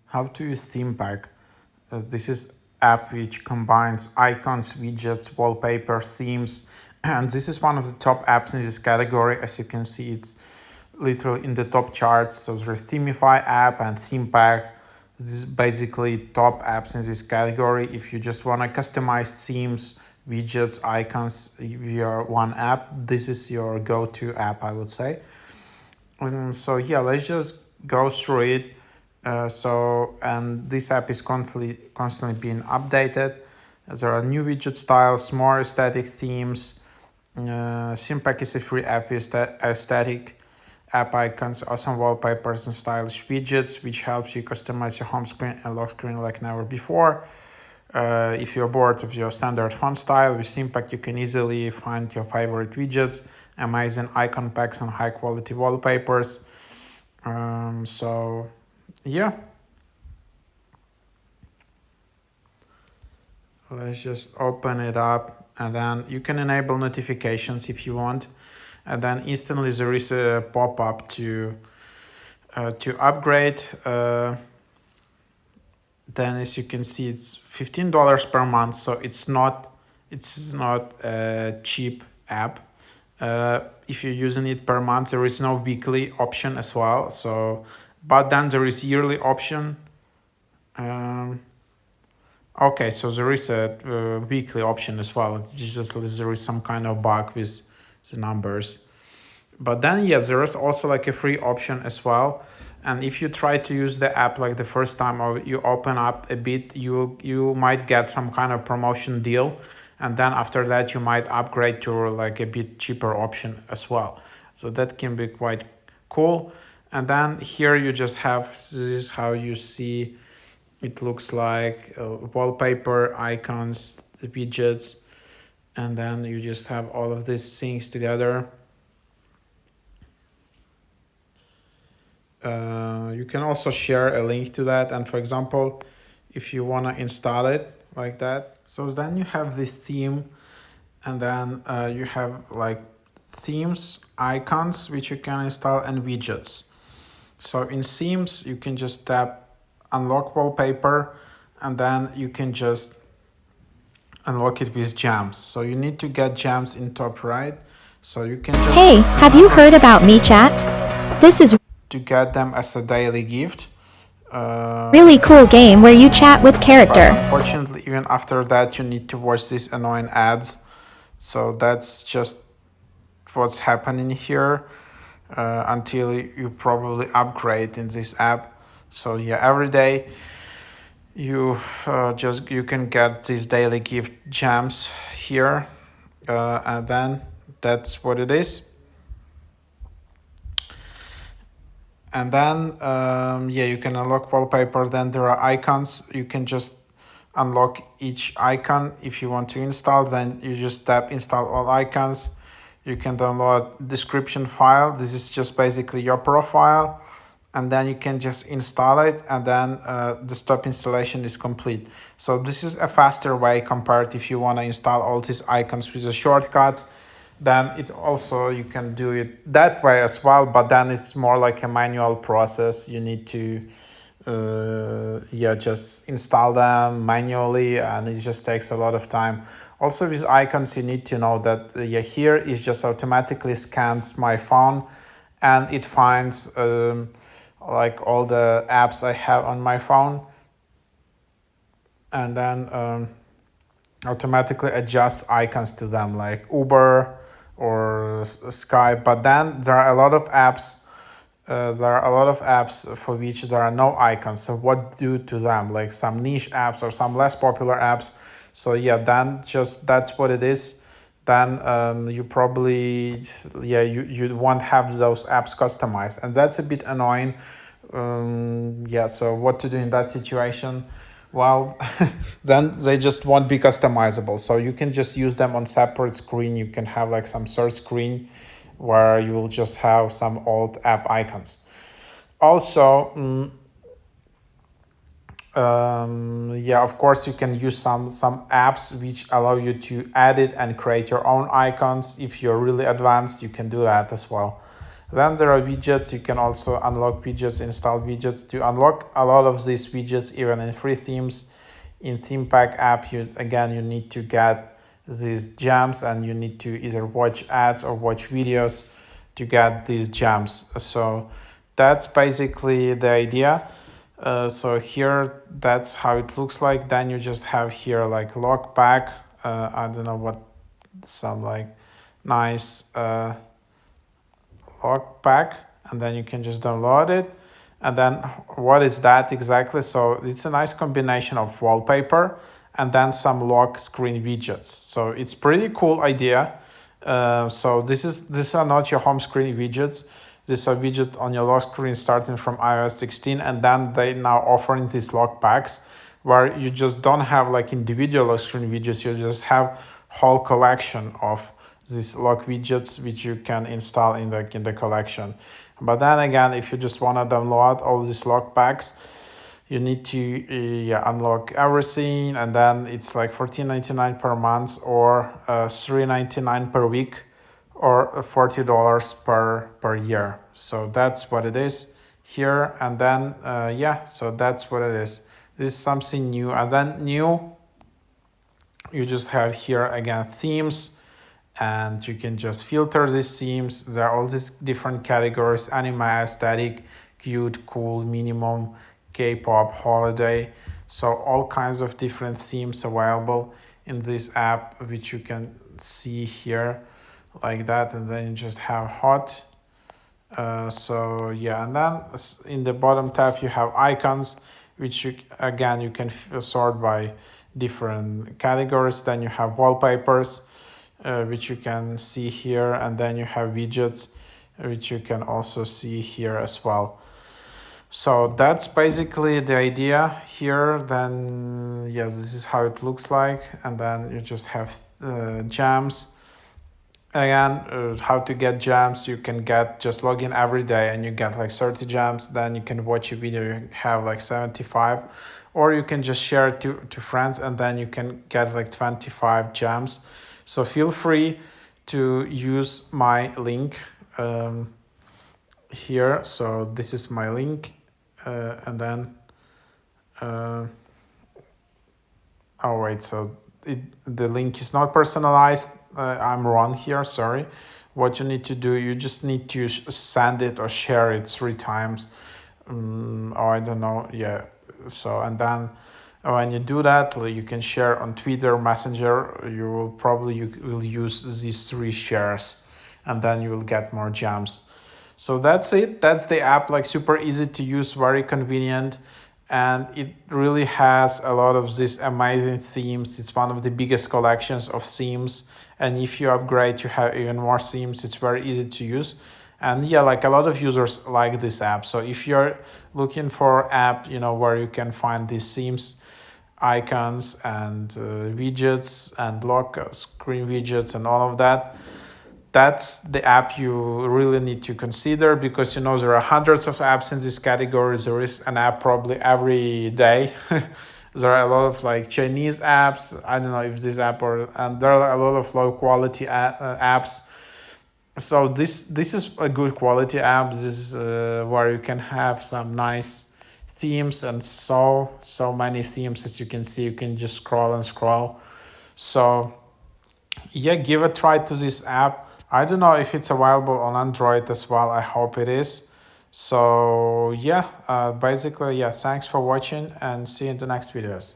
How to use Themepack. This is app which combines icons, widgets, wallpaper, themes, and this is one of the top apps in this category. As you can see, it's literally in the top charts. So there's Themify app and Themepack. This is basically top apps in this category. If you just want to customize themes, widgets, icons via one app, this is your go-to app, I would say. So yeah, let's just go through it. And this app is constantly being updated. There are new widget styles, more aesthetic themes. Themepack is a free app with aesthetic app icons, awesome wallpapers, and stylish widgets, which helps you customize your home screen and lock screen like never before. If you're bored of your standard font style, with Themepack you can easily find your favorite widgets, amazing icon packs, and high quality wallpapers. So yeah, let's just open it up, and then you can enable notifications if you want, and then instantly there is a pop-up to upgrade. Then as you can see, it's $15 per month, so it's not a cheap app. If you're using it per month, there is no weekly option as well. So, but then there is yearly option. Okay, so there is a weekly option as well. It's just there is some kind of bug with the numbers. But then yes, there is also like a free option as well. And if you try to use the app like the first time, or you open up a bit, you might get some kind of promotion deal, and then after that you might upgrade to like a bit cheaper option as well. So that can be quite cool. And then here you just have, this is how you see it looks like, wallpaper, icons, the widgets, and then you just have all of these things together. You can also share a link to that, and for example, if you want to install it like that, so then you have this theme, and then you have like themes, icons which you can install, and widgets. So in themes you can just tap unlock wallpaper, and then you can just unlock it with gems. So you need to get gems in top right, so you can just Hey, have you heard about me chat? This is to get them as a daily gift. really cool game where you chat with character. But unfortunately, even after that, you need to watch these annoying ads. So that's just what's happening here until you probably upgrade in this app. So yeah, every day you you can get these daily gift gems here, and then that's what it is. And then yeah, you can unlock wallpaper. Then there are icons. You can just unlock each icon. If you want to install, then you just tap install all icons. You can download description file. This is just basically your profile, and then you can just install it, and then the step installation is complete. So this is a faster way compared if you want to install all these icons with the shortcuts. Then it also, you can do it that way as well, but then it's more like a manual process. You need to yeah, just install them manually, and it just takes a lot of time. Also with icons, you need to know that yeah, here it just automatically scans my phone, and it finds like all the apps I have on my phone, and then automatically adjusts icons to them, like Uber or Skype. But then there are a lot of apps. For which there are no icons. So what do to them? Like some niche apps or some less popular apps. So yeah, then just that's what it is. Then you probably, yeah, you won't have those apps customized, and that's a bit annoying. Yeah, so what to do in that situation? Well, then they just won't be customizable. So you can just use them on separate screen. You can have like some third screen where you will just have some old app icons. Also, yeah, of course you can use some apps which allow you to edit and create your own icons. If you're really advanced, you can do that as well. Then there are widgets. You can also unlock widgets, install widgets. To unlock a lot of these widgets, even in free themes, in Themepack app, you need to get these gems, and you need to either watch ads or watch videos to get these gems. So that's basically the idea. So here, that's how it looks like. Then you just have here like log pack. I don't know what, some like nice log pack, and then you can just download it. And then what is that exactly? So it's a nice combination of wallpaper and then some lock screen widgets. So it's pretty cool idea. So these are not your home screen widgets. These are widgets on your lock screen starting from iOS 16, and then they now offering these lock packs where you just don't have like individual lock screen widgets. You just have whole collection of these lock widgets which you can install in the collection. But then again, if you just want to download all these lock packs, you need to unlock everything, and then it's like $14.99 per month, or $3.99 per week, or $40 per year. So that's what it is here. And then so that's what it is. This is something new. And then new, you just have here again themes, and you can just filter these themes. There are all these different categories: anime, aesthetic, cute, cool, minimum, K-pop, holiday. So all kinds of different themes available in this app, which you can see here like that. And then you just have hot. And then in the bottom tab you have icons, which you can sort by different categories. Then you have wallpapers, which you can see here, and then you have widgets, which you can also see here as well. So that's basically the idea here. Then this is how it looks like. And then you just have gems. Again, how to get gems: you can just log in every day and you get like 30 gems. Then you can watch a video, you have like 75, or you can just share it to friends, and then you can get like 25 gems. So feel free to use my link here. So this is my link, and then oh wait, so the link is not personalized. I'm wrong here, sorry. What you need to do, you just need to send it or share it 3 times, or I don't know, so, and then when you do that, you can share on Twitter, Messenger. You will use these 3 shares, and then you will get more gems. So that's it. That's the app, like super easy to use, very convenient, and it really has a lot of these amazing themes. It's one of the biggest collections of themes, and if you upgrade, you have even more themes. It's very easy to use, and like a lot of users like this app. So if you're looking for app, where you can find these themes, icons, and widgets, and lock screen widgets, and all of that, that's the app you really need to consider, because there are hundreds of apps in this category. There is an app probably every day. There are a lot of like Chinese apps. I don't know if this app, and there are a lot of low quality apps. So this is a good quality app. This is where you can have some nice themes, and so many themes. As you can see, you can just scroll and scroll. So give a try to this app. I don't know if it's available on Android as well. I hope it is. So basically, thanks for watching, and see you in the next videos.